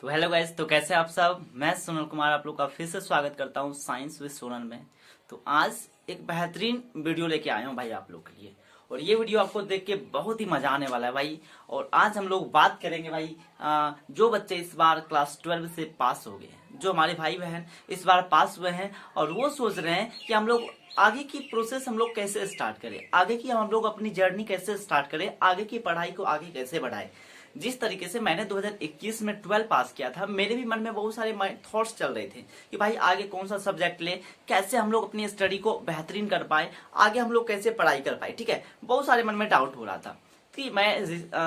तो hello guys, तो कैसे आप सब। मैं सोनल कुमार आप लोग का फिर से स्वागत करता हूँ साइंस विद सोनल में। तो आज एक बेहतरीन वीडियो लेके आया हूँ भाई आप लोग के लिए, और ये वीडियो आपको देख के बहुत ही मजा आने वाला है भाई। और आज हम लोग बात करेंगे भाई, जो बच्चे इस बार क्लास 12 से पास हो गए हैं, जो हमारे भाई बहन इस बार पास हुए हैं और वो सोच रहे हैं कि हम लोग आगे की प्रोसेस हम लोग कैसे स्टार्ट करें, आगे की हम लोग अपनी जर्नी कैसे स्टार्ट करें, आगे की पढ़ाई को आगे कैसे बढ़ाएं। जिस तरीके से मैंने 2021 में 12 पास किया था, मेरे भी मन में बहुत सारे थॉट्स चल रहे थे कि भाई आगे कौन सा सब्जेक्ट ले, कैसे हम लोग अपनी स्टडी को बेहतरीन कर पाए, आगे हम लोग कैसे पढ़ाई कर पाए। ठीक है, बहुत सारे मन में डाउट हो रहा था कि मैं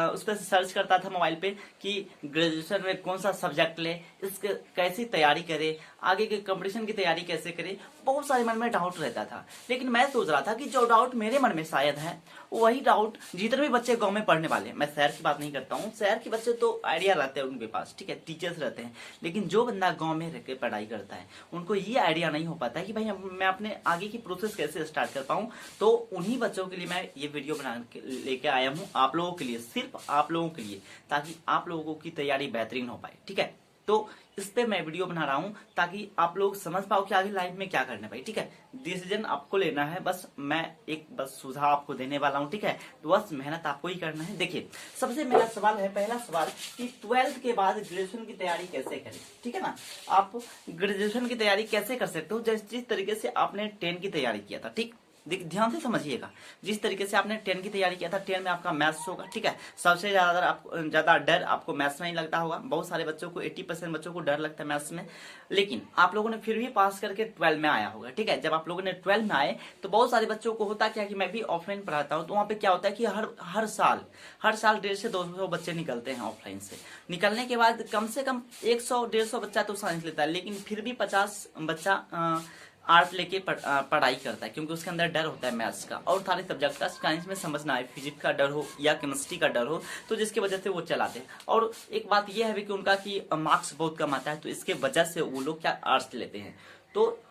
उस पर सर्च करता था मोबाइल पे कि ग्रेजुएशन में कौन सा सब्जेक्ट ले, इसके कैसी तैयारी करे, आगे के कंपटीशन की तैयारी कैसे करे। बहुत सारे मन में डाउट रहता था, लेकिन मैं सोच रहा था कि जो डाउट मेरे मन में शायद है वही डाउट जितने भी बच्चे गांव में पढ़ने वाले हैं, मैं शहर की बात नहीं करता हूँ, शहर के बच्चे तो आइडिया रहते हैं उनके पास, ठीक है, टीचर्स रहते हैं, लेकिन जो बंदा गांव में रह के पढ़ाई करता है उनको ये आइडिया नहीं हो पाता है कि भाई मैं अपने आगे की प्रोसेस कैसे स्टार्ट कर पाऊँ। तो उन्हीं बच्चों के लिए मैं ये वीडियो बना के लेके आया हूँ, आप लोगों के लिए, सिर्फ आप लोगों के लिए, ताकि आप लोगों की तैयारी बेहतरीन हो पाए। ठीक है, तो इस पे मैं वीडियो बना रहा हूँ ताकि आप लोग समझ पाओ कि आगे लाइफ में क्या करना है भाई। ठीक है, डिसीजन आपको लेना है, बस मैं एक सुझाव आपको देने वाला हूँ। ठीक है, तो बस मेहनत आपको ही करना है। देखिए, सबसे मेरा सवाल है, पहला सवाल कि 12th के बाद ग्रेजुएशन की तैयारी कैसे करें। ठीक है ना, आप ग्रेजुएशन की तैयारी कैसे कर सकते हो, जिस तरीके से आपने 10 की तैयारी किया था। ठीक, ध्यान से समझिएगा, जिस तरीके से आपने 10 की तैयारी किया था, 10 में आपका मैथ्स होगा। ठीक है, सबसे ज्यादा डर आपको मैथ्स में ही लगता होगा। बहुत सारे बच्चों को 80% बच्चों को डर लगता है मैथ्स में, लेकिन आप लोगों ने फिर भी पास करके 12 में आया होगा। ठीक है, जब आप लोगों ने 12 में आए तो बहुत सारे बच्चों को होता क्या कि मैं भी ऑफलाइन पढ़ाता हूँ, तो वहाँ पे क्या होता है कि हर साल 150 से 200 बच्चे निकलते हैं ऑफलाइन से। निकलने के बाद कम से कम 100-150 बच्चा तो साइंस लेता है, लेकिन फिर भी 50 बच्चा आर्ट लेके पढ़ाई करता है, क्योंकि उसके अंदर डर होता है मैथ्स का और सारे सब्जेक्ट का। साइंस में समझना है, फिजिक्स का डर हो या केमिस्ट्री का डर हो, तो जिसकी वजह से वो चलाते हैं। और एक बात यह है कि उनका कि मार्क्स बहुत कम आता है, तो इसके वजह से वो लोग क्या आर्ट्स लेते हैं। तो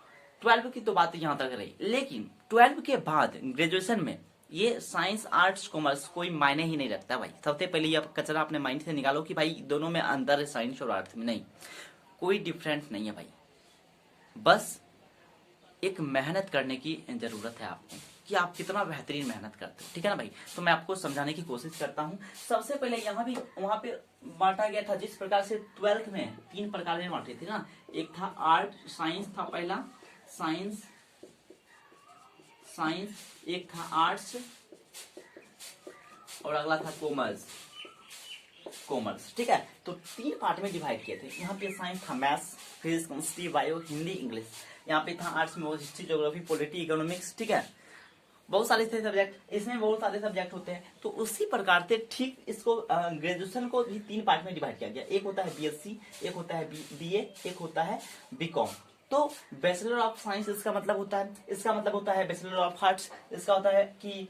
12 की तो बात यहाँ तक रही, लेकिन 12 के बाद ग्रेजुएशन में ये साइंस आर्ट्स कॉमर्स कोई मायने ही नहीं रखता भाई। सबसे पहले ये कचरा अपने माइंड से निकालो कि भाई दोनों में अंतर है, साइंस और आर्ट्स में। नहीं, कोई डिफरेंस नहीं है भाई, बस एक मेहनत करने की जरूरत है आपको कि आप कितना बेहतरीन मेहनत करते हो। ठीक है ना भाई, तो मैं आपको समझाने की कोशिश करता हूँ। सबसे पहले यहाँ भी वहां पे बांटा गया था, जिस प्रकार से 12th में 3 प्रकार में बांटे थे ना। एक था आर्ट साइंस, था पहला साइंस, एक था आर्ट्स और अगला था कॉमर्स। ठीक है, तो 3 पार्ट में डिवाइड किए थे। यहाँ पे साइंस था maths, physics, chemistry, bio, Hindi, English. यहाँ पे था आर्ट्स में हिस्ट्री, ज्योग्राफी, पॉलिटी, इकोनॉमिक्स। ठीक है, बहुत सारे थे सब्जेक्ट, इसमें बहुत सारे सब्जेक्ट होते हैं। तो उसी प्रकार से ठीक इसको ग्रेजुएशन को भी 3 पार्ट में डिवाइड किया गया। एक होता है बीएससी, एक होता है बीए, एक होता है बीकॉम। तो बैचलर ऑफ साइंस इसका मतलब होता है बैचलर ऑफ आर्ट्स, इसका होता है कि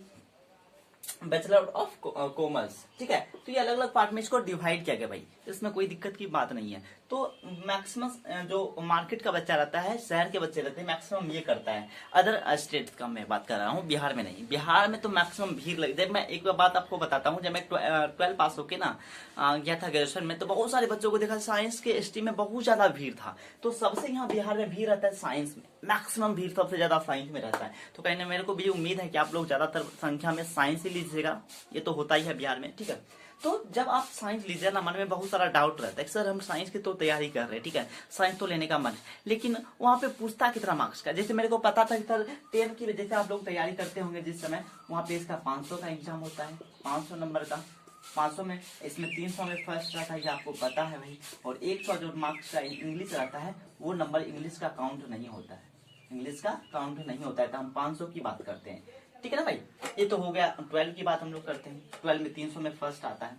बैचलर ऑफ कॉमर्स। ठीक है, तो ये अलग अलग पार्ट में इसको डिवाइड किया गया भाई, इसमें कोई दिक्कत की बात नहीं है। तो मैक्सिमम जो मार्केट का बच्चा रहता है, शहर के बच्चे रहते हैं, मैक्सिमम ये करता है। अदर स्टेट का मैं बात कर रहा हूँ, बिहार में नहीं। बिहार में तो मैक्सिमम भीड़ लगी। मैं एक बात आपको बताता हूँ, जब मैं 12 पास होके ना गया था ग्रेजुएशन में, तो बहुत सारे बच्चों को देखा साइंस के स्ट्रीम में बहुत ज्यादा भीड़ था। तो सबसे यहाँ बिहार में भीड़ रहता है साइंस में, मैक्सिमम भीड़ सबसे ज्यादा साइंस में रहता है। तो कहीं मेरे को भी उम्मीद है कि आप लोग ज्यादातर संख्या में साइंस ही लीजिएगा, ये तो होता ही है बिहार में। ठीक है, तो जब आप साइंस लीजिए ना, मन में बहुत सारा डाउट रहता है, सर हम साइंस की तो तैयारी कर रहे हैं, ठीक है, साइंस तो लेने का मन है, लेकिन वहां पे पूछता कितना मार्क्स का। जैसे मेरे को पता था कि सर 10 की जैसे आप लोग तैयारी करते होंगे जिस समय, वहां पे इसका 500 का एग्जाम होता है, 500 नंबर का। 500 में इसमें 300 में फर्स्ट रहता है, ये आपको पता है भाई। और 100 जो मार्क्स का इंग्लिश रहता है, वो नंबर इंग्लिश का काउंट नहीं होता है, इंग्लिश का काउंट नहीं होता है। तो हम 500 की बात करते हैं। ठीक है ना भाई, ये तो हो गया। 12 की बात हम लोग करते हैं, 12 में 300 में फर्स्ट आता है।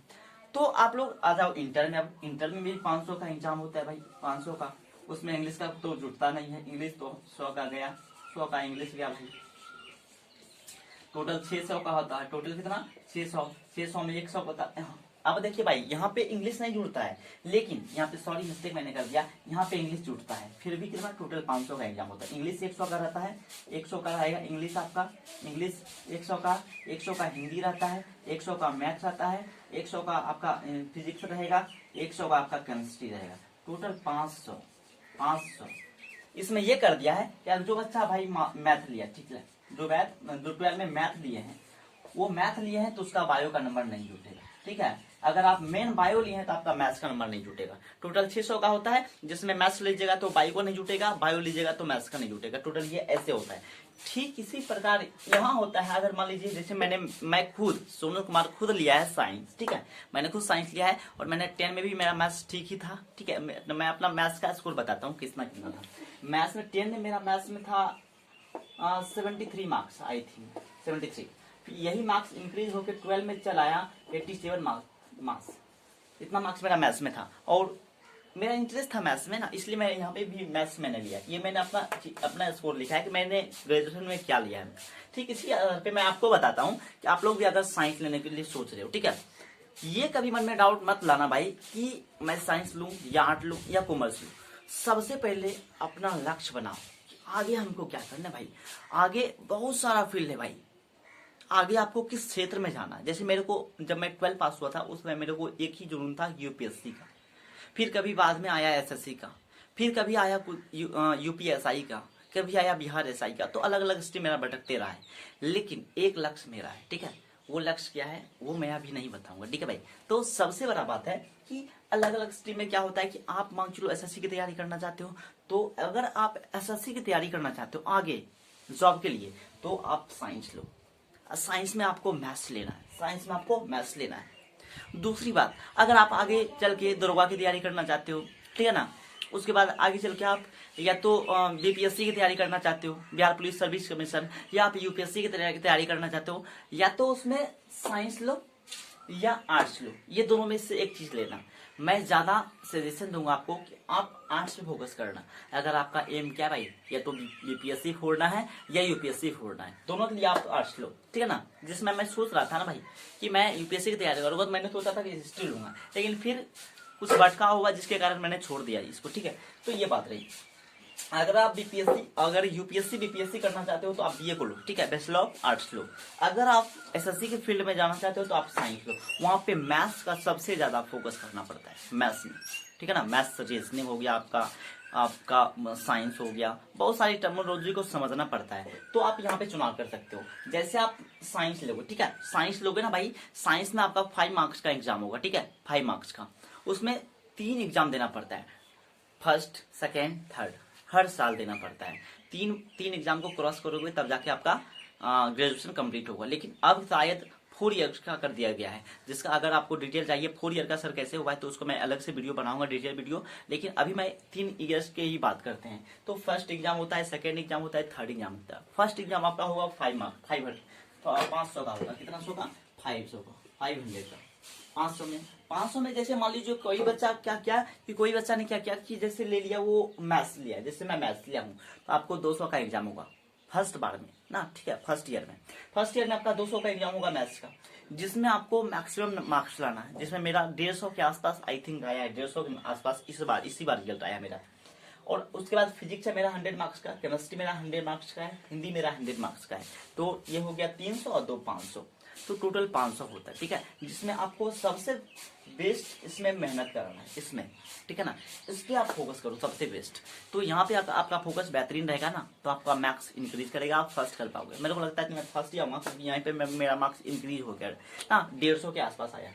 तो आप लोग आ जाओ इंटर में। अब इंटर में भी 500 का एग्जाम होता है भाई, 500 का। उसमें इंग्लिश का तो जुटता नहीं है, इंग्लिश तो 100 का गया, 100 का इंग्लिश गया भाई। टोटल 600 का होता है, टोटल कितना 600, 600 में 100 पता। अब देखिए भाई, यहाँ पे इंग्लिश नहीं जुड़ता है, लेकिन यहाँ पे सॉरी मिस्टेक मैंने कर दिया, यहाँ पे इंग्लिश जुड़ता है। फिर भी कितना टोटल 500 का एग्जाम होता है। इंग्लिश 100 का रहता है, 100 का रहेगा इंग्लिश आपका, इंग्लिश 100 का, 100 का हिंदी रहता है, 100 का मैथ्स रहता है, 100 का आपका फिजिक्स रहेगा, 100 का आपका केमिस्ट्री रहेगा, टोटल 500। इसमें ये कर दिया है कि जो बच्चा भाई मैथ लिया, ठीक है, जो 12 में मैथ लिए हैं, वो मैथ लिए हैं तो उसका बायो का नंबर नहीं जुटेगा, ठीक है। अगर आप मेन बायो लिए हैं तो आपका मैथ्स का नंबर नहीं जुटेगा। टोटल 600 का होता है, जिसमें मैथ्स लीजिएगा तो बायो को नहीं जुटेगा, बायो लीजिएगा तो मैथ्स का नहीं जुटेगा। टोटल ये ऐसे होता है। ठीक इसी प्रकार यहाँ होता है। अगर मान लीजिए जैसे मैं खुद सोनल कुमार खुद लिया है साइंस, ठीक है, मैंने खुद साइंस लिया है और मैंने 10 में भी मेरा मैथ्स ठीक ही था, ठीक है। मैं अपना मैथ्स का स्कोर बताता हूँ कितना था। मैथ्स में 10 में मेरा मैथ्स में था 73 मार्क्स, आई थिंक 73। यही मार्क्स इंक्रीज होकर 12 में चल आया 87 मार्क्स। इतना मार्क्स मेरा मैथ्स में था और मेरा इंटरेस्ट था मैथ्स में ना, इसलिए मैं यहाँ पे भी मैथ्स मैंने लिया। ये मैंने अपना स्कोर लिखा है कि मैंने ग्रेजुएशन में क्या लिया है। ठीक, इसी आधार पे मैं आपको बताता हूँ कि आप लोग भी अगर साइंस लेने के लिए सोच रहे हो, ठीक है, ये कभी मन में डाउट मत लाना भाई कि मैं साइंस लूँ या आर्ट लूँ या कॉमर्स लूँ। सबसे पहले अपना लक्ष्य बनाओ कि आगे हमको क्या करना है भाई। आगे बहुत सारा फील्ड है भाई, आगे आपको किस क्षेत्र में जाना है। जैसे मेरे को जब मैं 12 पास हुआ था उसमें मेरे को एक ही जुनून था यूपीएससी का, फिर कभी बाद में आया एसएससी का, फिर कभी आया यूपीएसआई का, कभी आया बिहार एसआई का। तो अलग अलग स्ट्रीम मेरा भटकते रहा है, लेकिन एक लक्ष्य मेरा है, ठीक है। वो लक्ष्य क्या है वो मैं अभी नहीं बताऊंगा, ठीक है भाई। तो सबसे बड़ा बात है कि अलग अलग स्ट्रीम में क्या होता है कि आप मान चलो एसएससी की तैयारी करना चाहते हो, तो अगर आप एसएससी की तैयारी करना चाहते हो आगे जॉब के लिए, तो आप साइंस लो। साइंस में आपको मैथ्स लेना है, साइंस में आपको मैथ्स लेना है। दूसरी बात, अगर आप आगे चल के दरोगा की तैयारी करना चाहते हो, ठीक है ना, उसके बाद आगे चल के आप या तो बीपीएससी की तैयारी करना चाहते हो, बिहार पुलिस सर्विस कमीशन, या आप यूपीएससी की तैयारी करना चाहते हो, या तो उसमें साइंस लो या आर्ट्स लो, ये दोनों में से एक चीज लेना। मैं ज्यादा सजेशन दूंगा आपको कि आप आर्ट्स पे फोकस करना। अगर आपका एम क्या भाई, या तो बीपीएससी फोड़ना है या यूपीएससी फोड़ना है, दोनों के लिए आप आर्ट्स लो, ठीक है ना। जिसमें मैं सोच रहा था ना भाई कि मैं यूपीएससी की तैयारी करूंगा, तो मैंने सोचा था कि हिस्ट्री लूंगा, लेकिन फिर कुछ भटका हुआ जिसके कारण मैंने छोड़ दिया इसको, ठीक है। तो ये बात रही। अगर यूपीएससी बीपीएससी करना चाहते हो तो आप बीए को लो, ठीक है, बैचलर ऑफ आर्ट्स लो। अगर आप एसएससी के फील्ड में जाना चाहते हो तो आप साइंस लो। वहां पे मैथ्स का सबसे ज्यादा फोकस करना पड़ता है मैथ्स में, ठीक है ना। मैथ्स रीजनिंग हो गया, आपका साइंस हो गया, बहुत सारी टर्मिनोलॉजी को समझना पड़ता है। तो आप यहाँ पे चुनाव कर सकते हो। जैसे आप साइंस लोगे, ठीक है, साइंस लोगे ना भाई, साइंस में आपका 5 मार्क्स का एग्जाम होगा, ठीक है, 5 मार्क्स का। उसमें 3 एग्जाम देना पड़ता है, फर्स्ट सेकेंड थर्ड, हर साल देना पड़ता है। तीन एग्जाम को क्रॉस करोगे तब जाके आपका ग्रेजुएशन कंप्लीट होगा। लेकिन अब शायद 4 ईयर का कर दिया गया है, जिसका अगर आपको डिटेल चाहिए 4 ईयर का सर कैसे हुआ है तो उसको मैं अलग से वीडियो बनाऊंगा, डिटेल वीडियो। लेकिन अभी मैं 3 ईयर्स के ही बात करते हैं। तो फर्स्ट एग्जाम होता है, सेकेंड एग्जाम होता है, थर्ड एग्जाम होता है। फर्स्ट एग्जाम आपका होगा 500 का होगा, कितना 100 का, 500 का, 500 का, 500 में जैसे मान लीजिए कोई बच्चा कोई बच्चा ने क्या किया कि जैसे ले लिया वो मैथ्स लिया, जैसे मैं मैथ्स लिया हूँ, तो आपको 200 का एग्जाम होगा फर्स्ट बार में ना, ठीक है। फर्स्ट ईयर में आपका 200 का एग्जाम होगा मैथ्स का, जिसमें आपको मैक्सिमम मार्क्स लाना है। जिसमें मेरा 150 के आसपास आई थिंक आया है, 150 के आसपास इसी बार रिजल्ट आया मेरा। और उसके बाद फिजिक्स है मेरा 100 मार्क्स का, केमिस्ट्री मेरा 100 मार्क्स का है, हिंदी मेरा 100 मार्क्स का है। तो ये हो गया 300 और 2 500, तो टोटल 500 होता है, ठीक है। जिसमें आपको सबसे बेस्ट इसमें मेहनत करना है, इसमें, ठीक है ना, इस पे आप फोकस करो सबसे बेस्ट। तो यहाँ पे आपका फोकस बेहतरीन रहेगा ना, तो आपका मार्क्स इंक्रीज करेगा, आप फर्स्ट कर पाओगे। मेरे को लगता है कि मैं फर्स्ट ही आऊंगा, क्योंकि यहाँ पे मेरा मार्क्स इंक्रीज हो गया ना, 150 के आसपास आया।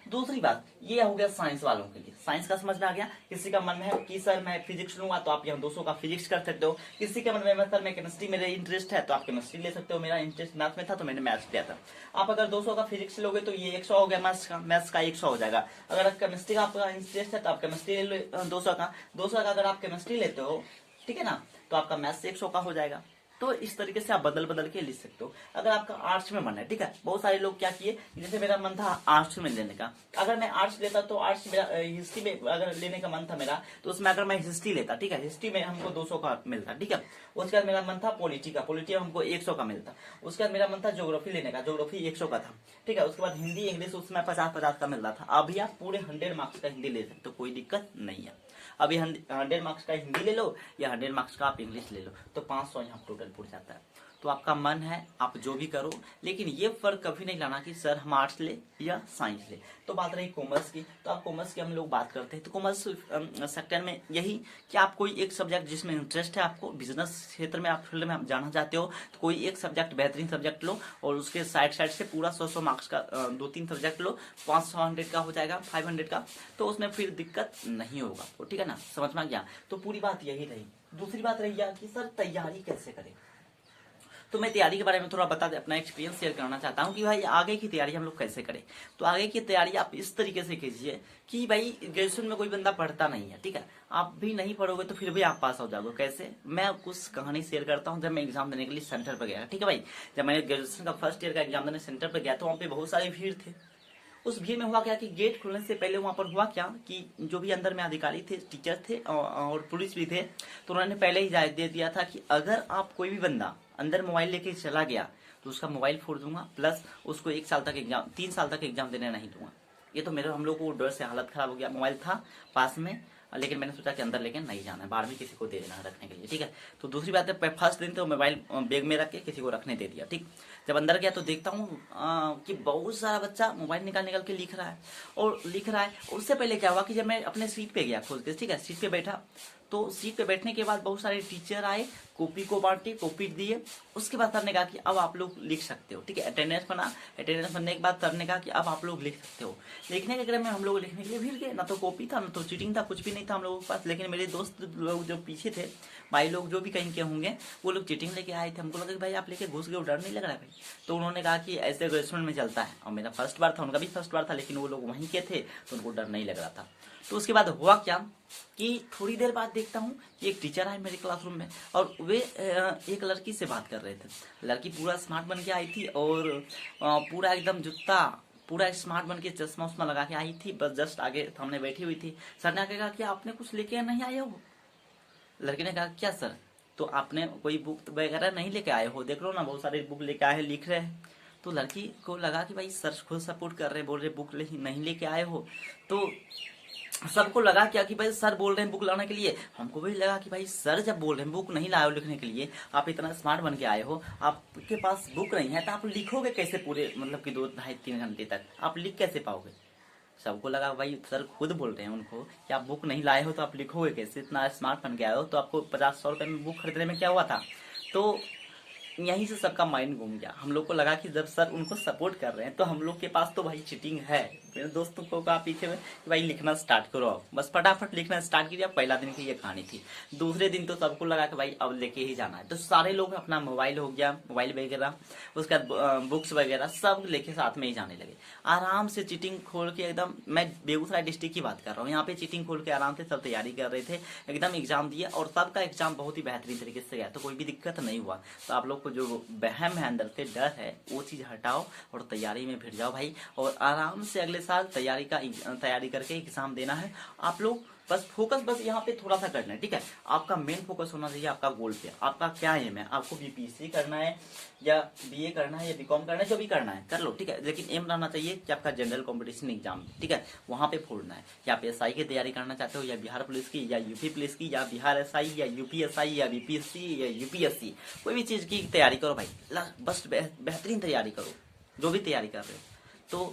दूसरी बात ये हो गया साइंस वालों के लिए। साइंस का समझ में आ गया। किसी का मन है कि सर मैं फिजिक्स लूंगा, तो आप यहाँ 200 का फिजिक्स कर सकते हो। किसी के मन में सर मैं केमिस्ट्री, मेरे इंटरेस्ट है, तो आप केमिस्ट्री ले सकते हो। मेरा इंटरेस्ट मैथ्स में था तो मैंने मैथ्स लिया था। आप अगर 200 का फिजिक्स लोगे तो ये 100 हो गया मैथ्स का 100 हो जाएगा। अगर केमिस्ट्री का आपका इंटरेस्ट है तो आप केमिस्ट्री ले लो 200 का अगर आप केमिस्ट्री लेते हो, ठीक है ना, तो आपका मैथ्स 100 का हो जाएगा। तो इस तरीके से आप बदल के लिख सकते हो। अगर आपका आर्ट्स में मन है, ठीक है, बहुत सारे लोग क्या किए, जैसे मेरा मन था आर्ट्स में लेने का, अगर मैं आर्ट्स लेता तो आर्ट्स मेरा हिस्ट्री में अगर लेने का मन था मेरा, तो उसमें अगर मैं हिस्ट्री लेता, ठीक है, हिस्ट्री में हमको 200 का मिलता, ठीक है। उसके बाद मेरा मन था पॉलिटी में हमको 100 का मिलता। उसके बाद मेरा मन था ज्योग्राफी लेने का, ज्योग्राफी 100 का था, ठीक है। उसके बाद हिंदी इंग्लिश उसमें 50-50 का मिल रहा था। अभी आप पूरे 100 मार्क्स का हिंदी ले सकते हो, कोई दिक्कत नहीं है। अभी 100 मार्क्स का हिंदी ले लो या 100 मार्क्स का आप इंग्लिश ले लो, तो 500 यहाँ टोटल पूरा जाता है। तो आपका मन है आप जो भी करो, लेकिन ये फर्क कभी नहीं लाना कि सर हम आर्ट्स ले या साइंस ले। तो बात रही कॉमर्स की, तो आप कॉमर्स की हम लोग बात करते हैं तो कॉमर्स सेक्टर में यही कि आप कोई एक सब्जेक्ट जिसमें इंटरेस्ट है, आपको बिजनेस क्षेत्र में आप फील्ड में आप जाना चाहते हो, तो कोई एक सब्जेक्ट बेहतरीन सब्जेक्ट लो और उसके साइड से पूरा 100 मार्क्स का 2-3 सब्जेक्ट लो, 500 का हो जाएगा, 500 का, तो उसमें फिर दिक्कत नहीं होगा। तो ठीक है ना, समझ में गया। तो पूरी बात यही रही। दूसरी बात रही कि सर तैयारी कैसे करें। तो मैं तैयारी के बारे में थोड़ा बता दे, अपना एक्सपीरियंस शेयर करना चाहता हूँ कि भाई आगे की तैयारी हम लोग कैसे करें। तो आगे की तैयारी आप इस तरीके से कीजिए कि भाई ग्रेजुएशन में कोई बंदा पढ़ता नहीं है, ठीक है, आप भी नहीं पढ़ोगे तो फिर भी आप पास हो जाओगे। कैसे, मैं कुछ कहानी शेयर करता हूँ। जब मैं एग्जाम देने के लिए सेंटर पर गया, ठीक है भाई, जब मैंने ग्रेजुएशन का फर्स्ट ईयर का एग्जाम देने सेंटर पर गया तो वहाँ पे बहुत सारी भीड़ थे। उस भीड़ में हुआ क्या कि गेट खुलने से पहले वहां पर हुआ क्या कि जो भी अंदर में अधिकारी थे, टीचर थे और पुलिस भी थे, तो उन्होंने पहले ही हिदायत दे दिया था कि अगर आप कोई भी बंदा अंदर मोबाइल लेके चला गया तो उसका मोबाइल फोड़ दूंगा, प्लस उसको 1 साल तक एग्जाम, 3 साल तक एग्जाम देने नहीं दूंगा। ये तो मेरे हम लोग को डर से हालत खराब हो गया। मोबाइल था पास में, लेकिन मैंने सोचा कि अंदर लेके नहीं जाना है, बाहर भी किसी को दे देना रखने के लिए, ठीक है। तो दूसरी बात है, फर्स्ट दिन तो मोबाइल बैग में रख के किसी को रखने दे दिया, ठीक। जब अंदर गया तो देखता हूँ कि बहुत सारा बच्चा मोबाइल निकाल के लिख रहा है और लिख रहा है। उससे पहले क्या हुआ कि जब मैं अपने सीट पे गया खोल के, ठीक है, सीट पे बैठा, तो सीट पे बैठने के बाद बहुत सारे टीचर आए, कॉपी को बांटे, कॉपी दिए। उसके बाद सर ने कहा कि अब आप लोग लिख सकते हो, ठीक है, अटेंडेंस बना। अटेंडेंस बनने के बाद सर ने कहा कि अब आप लोग लिख सकते हो। लिखने के क्रम में हम लोग लिखने के लिए भीड़ गए, ना तो कॉपी था, ना तो चीटिंग था, कुछ भी नहीं था हम लोगों के पास। लेकिन मेरे दोस्त लोग जो पीछे थे, भाई लोग जो भी कहीं के होंगे, वो लोग चीटिंग लेके आए थे। हमको लगा कि भाई आप लेके घुस गए, डर नहीं लग रहा है भाई। तो उन्होंने कहा कि ऐसे ग्रेजुएशन में चलता है, और मेरा फर्स्ट बार था, उनका भी फर्स्ट बार था, लेकिन वो लोग वहीं के थे तो उनको डर नहीं लग रहा था। तो उसके बाद हुआ क्या कि थोड़ी देर बाद देखता हूँ कि एक टीचर आए मेरे क्लासरूम में और वे एक लड़की से बात कर रहे थे। लड़की पूरा स्मार्ट बन के आई थी और पूरा एकदम जूता, पूरा स्मार्ट बन के चश्मा उश्मा लगा के आई थी, बस जस्ट आगे सामने बैठी हुई थी। सर ने कहा कि आपने कुछ लेके नहीं आए हो। लड़की ने कहा क्या सर, तो आपने कोई बुक वगैरह नहीं लेके आए हो, देख लो ना बहुत सारे बुक लेके आए हैं, लिख रहे हैं। तो लड़की को लगा कि भाई सर खुद सपोर्ट कर रहे हैं, बोल रहे बुक नहीं लेके आए हो। तो सबको लगा क्या कि भाई सर बोल रहे हैं बुक लाने के लिए। हमको भी लगा कि भाई सर जब बोल रहे हैं बुक नहीं लाए हो लिखने के लिए, आप इतना स्मार्ट बन के आए हो, आपके पास बुक नहीं है तो आप लिखोगे कैसे पूरे, मतलब कि 2-2.5-3 घंटे तक आप लिख कैसे पाओगे। सबको लगा भाई सर खुद बोल रहे हैं उनको कि आप बुक नहीं लाए हो तो आप लिखोगे कैसे, इतना स्मार्ट बन के आए हो, तो आपको 50-100 रुपए में बुक खरीदने में क्या हुआ था। तो यहीं से सबका माइंड घूम गया। हम लोग को लगा कि जब सर उनको सपोर्ट कर रहे हैं तो हम लोग के पास तो भाई चीटिंग है। मेरे दोस्तों को कहा पीछे में कि भाई लिखना स्टार्ट करो, अब बस फटाफट लिखना स्टार्ट कीजिए। पहला दिन की ये कहानी थी। दूसरे दिन तो सबको लगा कि भाई अब लेके ही जाना है, तो सारे लोग अपना मोबाइल हो गया, मोबाइल वगैरह, उसके बाद बुक्स वगैरह सब लेके साथ में ही जाने लगे। आराम से चीटिंग खोल के एकदम, मैं बेगूसराय डिस्ट्रिक्ट की बात कर रहा हूँ, यहाँ पे चीटिंग खोल के आराम से सब तैयारी कर रहे थे, एकदम एग्जाम दिया और सबका एग्जाम बहुत ही बेहतरीन तरीके से गया, तो कोई भी दिक्कत नहीं हुआ। तो आप लोग को जो बहम है अंदर से, डर है, वो चीज हटाओ और तैयारी में भिड़ जाओ भाई, और आराम से अगले साल तैयारी करके एग्जाम देना है। आप लोग बस फोकस बस यहाँ पे थोड़ा सा करना है, ठीक है। आपका मेन फोकस होना चाहिए आपका गोल पे। आपका क्या एम है, आपको बीपीएससी करना है या बीए करना है या बीकॉम करना है, जो भी करना है कर लो, ठीक है, लेकिन एम रहना चाहिए कि आपका जनरल कंपटीशन एग्जाम, ठीक है, वहां पे फोड़ना है। या आप एसआई की तैयारी करना चाहते हो, या बिहार पुलिस की, या यूपी पुलिस की, या बिहार एसआई, या यूपीएसआई, या बीपीएससी, या यूपीएससी, कोई भी चीज की तैयारी करो भाई, बस बेहतरीन तैयारी करो जो भी तैयारी कर रहे हो। तो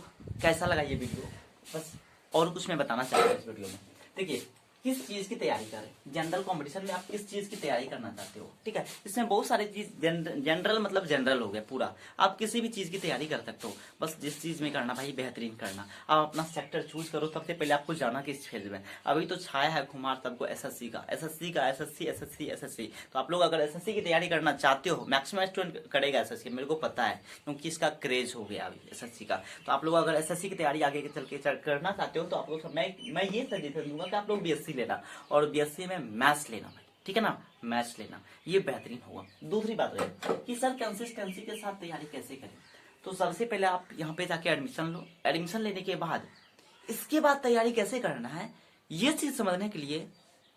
कैसा लगा ये वीडियो, बस और कुछ मैं बताना चाहता हूँ इस वीडियो में। देखिए किस चीज की तैयारी करें, जनरल कंपटीशन में आप किस चीज की तैयारी करना चाहते हो, ठीक है, इसमें बहुत सारी चीज, जनरल मतलब जनरल हो गया पूरा, आप किसी भी चीज की तैयारी कर सकते हो, बस जिस चीज में करना भाई बेहतरीन करना। आप अपना सेक्टर चूज करो, सबसे पहले आपको जाना किस फील्ड में। अभी तो छाया है खुमार सबको एसएससी का, एसएससी। तो आप लोग अगर एसएससी की तैयारी करना चाहते हो, मैक्सिमम स्टूडेंट करेगा एसएससी, मेरे को पता है, क्योंकि इसका क्रेज हो गया अभी एसएससी का। तो आप लोग अगर एसएससी की तैयारी आगे चल के करना चाहते हो तो आप लोग, मैं ये सजेशन दूंगा कि आप लोग बीएससी लेना, और बीएससी में मैथ्स लेना भाई, ठीक है ना, मैथ्स लेना, ये बेहतरीन होगा। दूसरी बात है कि सर कंसिस्टेंसी के साथ तैयारी कैसे करें। तो सबसे पहले आप यहाँ पे जाके एडमिशन लो, एडमिशन लेने के बाद इसके बाद तैयारी कैसे करना है, ये चीज समझने के लिए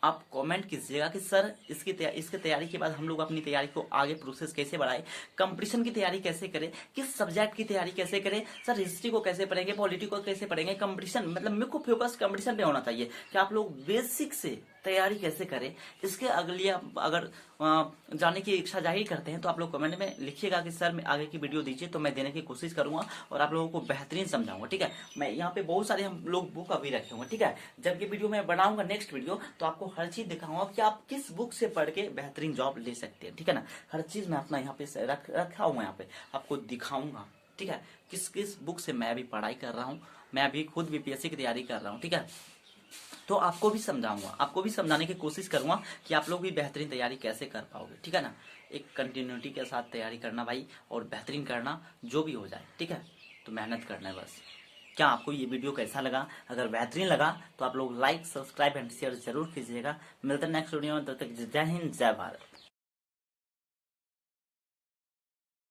आप कमेंट कीजिएगा कि सर इसकी तैयारी के बाद हम लोग अपनी तैयारी को आगे प्रोसेस कैसे बढ़ाएं, कंपटीशन की तैयारी कैसे करें, किस सब्जेक्ट की तैयारी कैसे करें, सर हिस्ट्री को कैसे पढ़ेंगे, पॉलिटी को कैसे पढ़ेंगे, कंपटीशन मतलब मेरे को फोकस कंपटीशन पे होना चाहिए कि आप लोग बेसिक से तैयारी कैसे करें, इसके अगली आप अगर जाने की इच्छा जाहिर करते हैं तो आप लोग कमेंट में लिखिएगा कि सर मैं आगे की वीडियो दीजिए, तो मैं देने की कोशिश करूंगा और आप लोगों को बेहतरीन समझाऊंगा। ठीक है, मैं यहाँ पे बहुत सारे हम लोग बुक अभी रखे होंगे। ठीक है, जब ये वीडियो मैं बनाऊंगा नेक्स्ट वीडियो, तो आपको हर चीज दिखाऊंगा कि आप किस बुक से पढ़ के बेहतरीन जॉब ले सकते हैं। ठीक है ना, हर चीज मैं अपना यहाँ पे रखा हुआ यहाँ पे आपको दिखाऊंगा। ठीक है, किस किस बुक से मैं अभी पढ़ाई कर रहा हूँ, मैं अभी खुद बीपीएससी की तैयारी कर रहा हूँ। ठीक है, तो आपको भी समझाऊंगा, आपको भी समझाने की कोशिश करूंगा कि आप लोग भी बेहतरीन तैयारी कैसे कर पाओगे। ठीक है ना, एक कंटिन्यूटी के साथ तैयारी करना भाई, और बेहतरीन करना जो भी हो जाए। ठीक है, तो मेहनत करना है बस। क्या आपको ये वीडियो कैसा लगा? अगर बेहतरीन लगा तो आप लोग लाइक, सब्सक्राइब एंड शेयर जरूर कीजिएगा। मिलते हैं नेक्स्ट वीडियो में, तब तक जय हिंद, जय भारत।